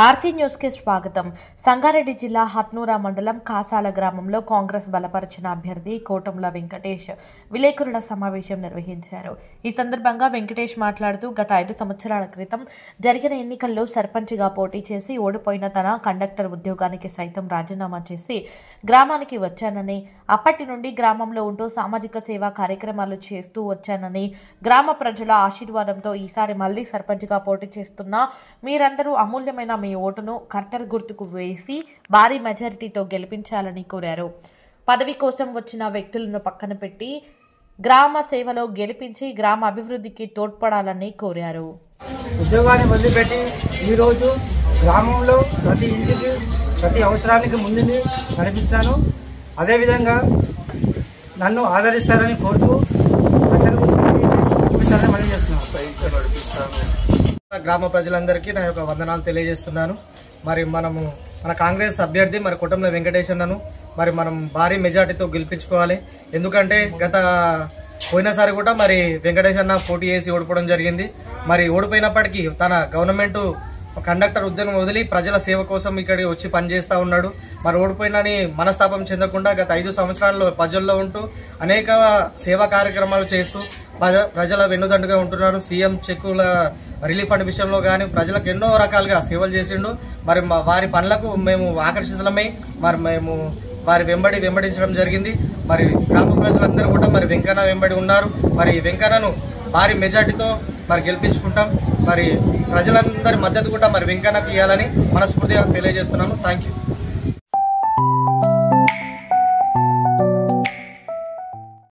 RC news కి స్వాగతం. సంగారెడ్డి జిల్లా హట్నూరా మండలం కాసాల గ్రామంలో కాంగ్రెస్ బలపరిచిన అభ్యర్థి కోటంల వెంకటేష్ విలేకరుల సమావేశం నిర్వహించారు. ఈ సందర్భంగా వెంకటేష్ మాట్లాడుతూ గత 5 సంవత్సరాల క్రితం జరిగిన ఎన్నికల్లో సర్పంచ్గా పోటీ చేసి ఓడిపోయిన తన కండక్టర్ ఉద్యోగానికి సైతం రాజీనామా చేసి గ్రామానికి వచ్చానని, అప్పటి నుండి గ్రామంలో ఉంటూ సామాజిక సేవా కార్యక్రమాలు చేస్తూ వచ్చానని, గ్రామ ప్రజల ఆశీర్వాదంతో ఈసారి మళ్లీ సర్పంచ్గా పోటీ చేస్తున్నా మీరందరూ అమూల్యమైన మీ ఓటును కర్టర్ గుర్తుకు వేసి భారీ మెజారిటీతో గెలిపించాలని కోరారు. పదవి కోసం వచ్చిన వ్యక్తులను పక్కన పెట్టి గ్రామ సేవలో గెలిపించి గ్రామ అభివృద్ధికి తోడ్పడాలని కోరారు. ఉద్యోగాన్ని వదిలిపెట్టి ఈరోజు గ్రామంలో ప్రతి ఇంటికి ప్రతి అవసరానికి ముందుని నడిపిస్తాను. అదేవిధంగా నన్ను ఆదరిస్తారని కోరుతూ మళ్ళీ చేస్తున్నాను. గ్రామ ప్రజలందరికీ నా యొక్క వందనాలు తెలియజేస్తున్నాను. మరి మన కాంగ్రెస్ అభ్యర్థి మరి కోటంల వెంకటేష్ అన్నను మరి మనం భారీ మెజార్టీతో గెలిపించుకోవాలి. ఎందుకంటే గత పోయినసారి కూడా మరి వెంకటేష్ అన్న పోటీ చేసి ఓడిపోవడం జరిగింది. మరి ఓడిపోయినప్పటికీ తన గవర్నమెంట్ కండక్టర్ ఉద్యోగం వదిలి ప్రజల సేవ కోసం ఇక్కడికి వచ్చి పనిచేస్తూ ఉన్నాడు. మరి ఓడిపోయినని మనస్తాపం చెందకుండా గత 5 సంవత్సరాల్లో ప్రజల్లో ఉంటూ అనేక సేవా కార్యక్రమాలు చేస్తూ ప్రజల వెన్నుదండుగా ఉంటున్నారు. సీఎం చెక్కుల రిలీఫ్ ఫండ్ విషయంలో కానీ ప్రజలకు ఎన్నో రకాలుగా సేవలు చేసిండు. మరి వారి పనులకు మేము ఆకర్షితులమై మరి మేము వారి వెంబడించడం జరిగింది. మరి గ్రామ ప్రజలందరూ కూడా మరి వెంకన్న వెంబడి ఉన్నారు. మరి వెంకన్నను భారీ మెజార్టీతో మరి గెలిపించుకుంటాం. మరి ప్రజలందరి మద్దతు కూడా మరి వెంకన్నకు ఇవ్వాలని మనస్ఫూర్తిగా తెలియజేస్తున్నాను. Thank you.